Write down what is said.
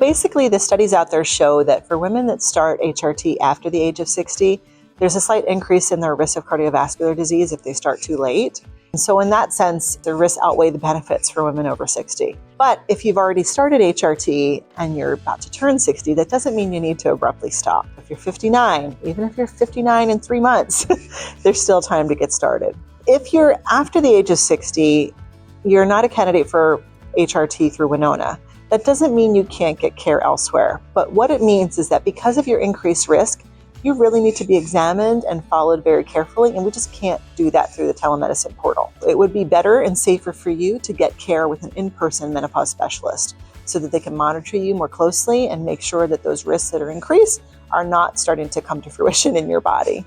basically the studies out there show that for women that start HRT after the age of 60, there's a slight increase in their risk of cardiovascular disease if they start too late. And so in that sense, the risks outweigh the benefits for women over 60. But if you've already started HRT and you're about to turn 60, that doesn't mean you need to abruptly stop. If you're 59, even if you're 59 in 3 months, there's still time to get started. If you're after the age of 60, you're not a candidate for HRT through Winona. That doesn't mean you can't get care elsewhere. But what it means is that because of your increased risk, you really need to be examined and followed very carefully, and we just can't do that through the telemedicine portal. It would be better and safer for you to get care with an in-person menopause specialist so that they can monitor you more closely and make sure that those risks that are increased are not starting to come to fruition in your body.